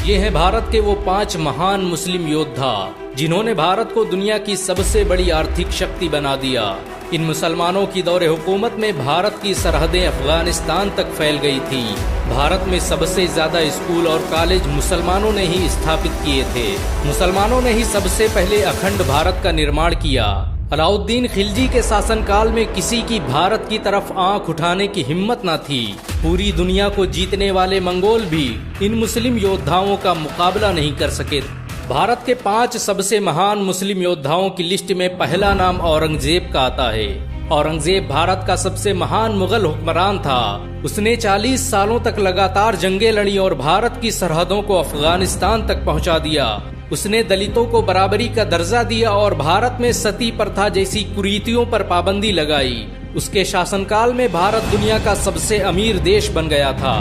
ये हैं भारत के वो 5 महान मुस्लिम योद्धा जिन्होंने भारत को दुनिया की सबसे बड़ी आर्थिक शक्ति बना दिया। इन मुसलमानों की दौरे हुकूमत में भारत की सरहदें अफगानिस्तान तक फैल गई थी। भारत में सबसे ज्यादा स्कूल और कॉलेज मुसलमानों ने ही स्थापित किए थे। मुसलमानों ने ही सबसे पहले अखंड भारत का निर्माण किया। अलाउद्दीन खिलजी के शासनकाल में किसी की भारत की तरफ आंख उठाने की हिम्मत न थी। पूरी दुनिया को जीतने वाले मंगोल भी इन मुस्लिम योद्धाओं का मुकाबला नहीं कर सके। भारत के 5 सबसे महान मुस्लिम योद्धाओं की लिस्ट में पहला नाम औरंगजेब का आता है। औरंगजेब भारत का सबसे महान मुगल हुक्मरान था। उसने 40 सालों तक लगातार जंगें लड़ी और भारत की सरहदों को अफगानिस्तान तक पहुंचा दिया। उसने दलितों को बराबरी का दर्जा दिया और भारत में सती प्रथा जैसी कुरीतियों पर पाबंदी लगाई। उसके शासनकाल में भारत दुनिया का सबसे अमीर देश बन गया था।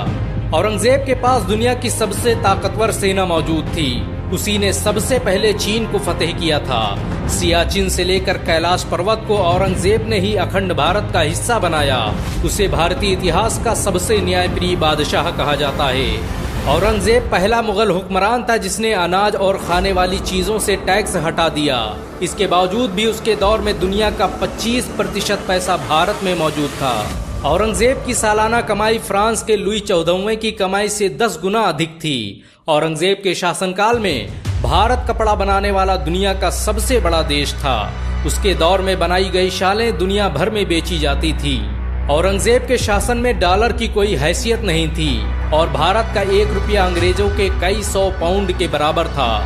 औरंगजेब के पास दुनिया की सबसे ताकतवर सेना मौजूद थी। उसी ने सबसे पहले चीन को फतेह किया था। सियाचिन से लेकर कैलाश पर्वत को औरंगजेब ने ही अखंड भारत का हिस्सा बनाया। उसे भारतीय इतिहास का सबसे न्यायप्रिय बादशाह कहा जाता है। औरंगजेब पहला मुगल हुक्मरान था जिसने अनाज और खाने वाली चीजों से टैक्स हटा दिया। इसके बावजूद भी उसके दौर में दुनिया का 25% पैसा भारत में मौजूद था। औरंगजेब की सालाना कमाई फ्रांस के लुई 14वें की कमाई से 10 गुना अधिक थी। औरंगजेब के शासनकाल में भारत कपड़ा बनाने वाला दुनिया का सबसे बड़ा देश था। उसके दौर में बनाई गई शालें दुनिया भर में बेची जाती थी। औरंगजेब के शासन में डॉलर की कोई हैसियत नहीं थी और भारत का 1 रुपया अंग्रेजों के कई 100 पाउंड के बराबर था।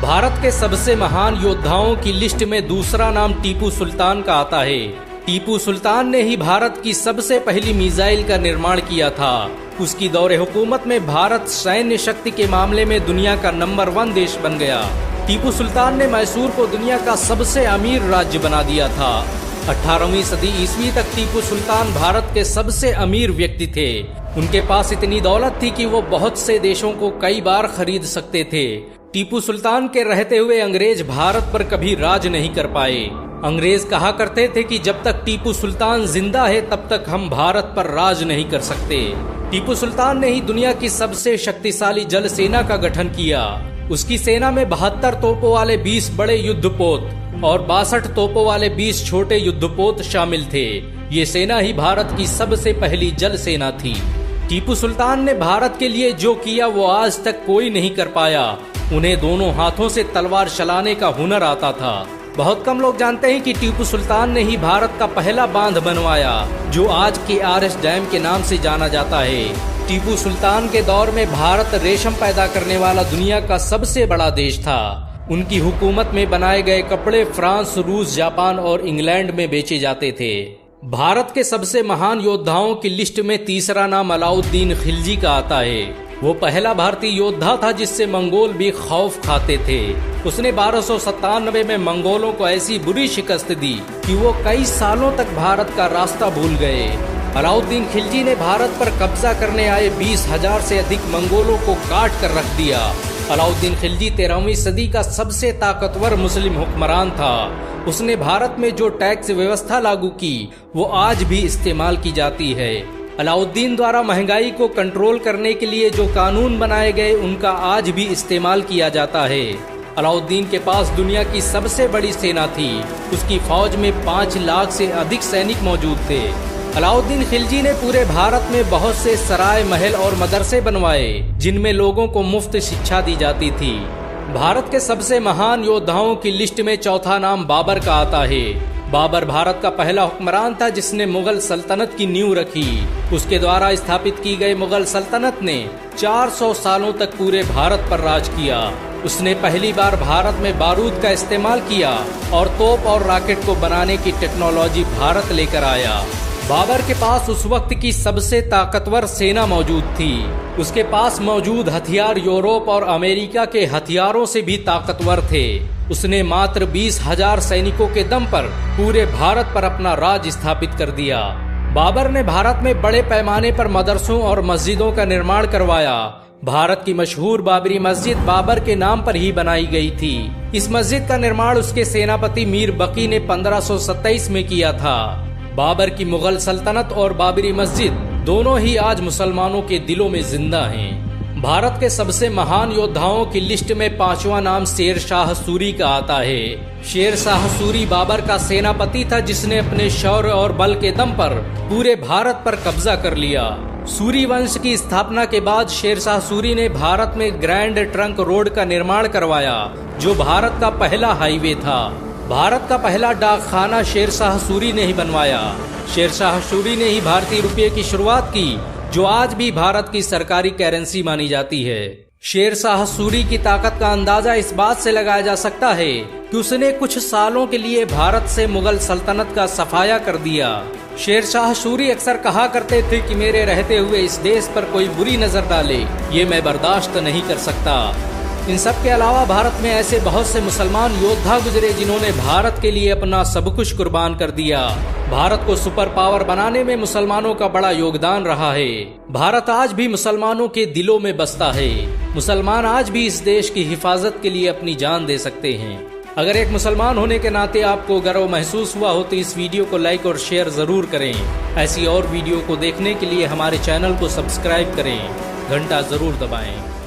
भारत के सबसे महान योद्धाओं की लिस्ट में दूसरा नाम टीपू सुल्तान का आता है। टीपू सुल्तान ने ही भारत की सबसे पहली मिसाइल का निर्माण किया था। उसकी दौरे हुकूमत में भारत सैन्य शक्ति के मामले में दुनिया का नंबर 1 देश बन गया। टीपू सुल्तान ने मैसूर को दुनिया का सबसे अमीर राज्य बना दिया था। 18वीं सदी ईस्वी तक टीपू सुल्तान भारत के सबसे अमीर व्यक्ति थे। उनके पास इतनी दौलत थी कि वो बहुत से देशों को कई बार खरीद सकते थे। टीपू सुल्तान के रहते हुए अंग्रेज भारत पर कभी राज नहीं कर पाए। अंग्रेज कहा करते थे कि जब तक टीपू सुल्तान जिंदा है तब तक हम भारत पर राज नहीं कर सकते। टीपू सुल्तान ने ही दुनिया की सबसे शक्तिशाली जल सेना का गठन किया। उसकी सेना में 72 तोपों वाले 20 बड़े युद्धपोत और 62 तोपों वाले 20 छोटे युद्धपोत शामिल थे। ये सेना ही भारत की सबसे पहली जल सेना थी। टीपू सुल्तान ने भारत के लिए जो किया वो आज तक कोई नहीं कर पाया। उन्हें दोनों हाथों से तलवार चलाने का हुनर आता था। बहुत कम लोग जानते हैं कि टीपू सुल्तान ने ही भारत का पहला बांध बनवाया जो आज के RS डैम के नाम से जाना जाता है। टीपू सुल्तान के दौर में भारत रेशम पैदा करने वाला दुनिया का सबसे बड़ा देश था। उनकी हुकूमत में बनाए गए कपड़े फ्रांस, रूस, जापान और इंग्लैंड में बेचे जाते थे। भारत के सबसे महान योद्धाओं की लिस्ट में तीसरा नाम अलाउद्दीन खिलजी का आता है। वो पहला भारतीय योद्धा था जिससे मंगोल भी खौफ खाते थे। उसने 1297 में मंगोलों को ऐसी बुरी शिकस्त दी कि वो कई सालों तक भारत का रास्ता भूल गए। अलाउद्दीन खिलजी ने भारत पर कब्जा करने आए 20,000 से अधिक मंगोलों को काट कर रख दिया। अलाउद्दीन खिलजी 13वीं सदी का सबसे ताकतवर मुस्लिम हुक्मरान था। उसने भारत में जो टैक्स व्यवस्था लागू की वो आज भी इस्तेमाल की जाती है। अलाउद्दीन द्वारा महंगाई को कंट्रोल करने के लिए जो कानून बनाए गए उनका आज भी इस्तेमाल किया जाता है। अलाउद्दीन के पास दुनिया की सबसे बड़ी सेना थी। उसकी फौज में 5 लाख से अधिक सैनिक मौजूद थे। अलाउद्दीन खिलजी ने पूरे भारत में बहुत से सराय, महल और मदरसे बनवाए जिनमें लोगों को मुफ्त शिक्षा दी जाती थी। भारत के सबसे महान योद्धाओं की लिस्ट में चौथा नाम बाबर का आता है। बाबर भारत का पहला हुक्मरान था जिसने मुगल सल्तनत की नींव रखी। उसके द्वारा स्थापित की गई मुगल सल्तनत ने 400 सालों तक पूरे भारत पर राज किया। उसने पहली बार भारत में बारूद का इस्तेमाल किया और तोप और रॉकेट को बनाने की टेक्नोलॉजी भारत लेकर आया। बाबर के पास उस वक्त की सबसे ताकतवर सेना मौजूद थी। उसके पास मौजूद हथियार यूरोप और अमेरिका के हथियारों से भी ताकतवर थे। उसने मात्र 20,000 सैनिकों के दम पर पूरे भारत पर अपना राज स्थापित कर दिया। बाबर ने भारत में बड़े पैमाने पर मदरसों और मस्जिदों का निर्माण करवाया। भारत की मशहूर बाबरी मस्जिद बाबर के नाम पर ही बनाई गई थी। इस मस्जिद का निर्माण उसके सेनापति मीर बकी ने 1527 में किया था। बाबर की मुगल सल्तनत और बाबरी मस्जिद दोनों ही आज मुसलमानों के दिलों में जिंदा हैं। भारत के सबसे महान योद्धाओं की लिस्ट में 5वां नाम शेर शाह सूरी का आता है। शेर शाह सूरी बाबर का सेनापति था जिसने अपने शौर्य और बल के दम पर पूरे भारत पर कब्जा कर लिया। सूरी वंश की स्थापना के बाद शेर शाह सूरी ने भारत में ग्रैंड ट्रंक रोड का निर्माण करवाया, जो भारत का पहला हाईवे था। भारत का पहला डाकखाना शेर शाह सूरी ने ही बनवाया। शेर शाह सूरी ने ही भारतीय रुपये की शुरुआत की, जो आज भी भारत की सरकारी करेंसी मानी जाती है। शेर शाह सूरी की ताकत का अंदाजा इस बात से लगाया जा सकता है कि उसने कुछ सालों के लिए भारत से मुगल सल्तनत का सफाया कर दिया। शेर शाह सूरी अक्सर कहा करते थे कि मेरे रहते हुए इस देश पर कोई बुरी नजर डाले, ये मैं बर्दाश्त नहीं कर सकता। इन सब के अलावा भारत में ऐसे बहुत से मुसलमान योद्धा गुजरे जिन्होंने भारत के लिए अपना सब कुछ कुर्बान कर दिया। भारत को सुपर पावर बनाने में मुसलमानों का बड़ा योगदान रहा है। भारत आज भी मुसलमानों के दिलों में बसता है। मुसलमान आज भी इस देश की हिफाजत के लिए अपनी जान दे सकते हैं। अगर एक मुसलमान होने के नाते आपको गर्व महसूस हुआ हो तो इस वीडियो को लाइक और शेयर जरूर करें। ऐसी और वीडियो को देखने के लिए हमारे चैनल को सब्सक्राइब करें, घंटा जरूर दबाएं।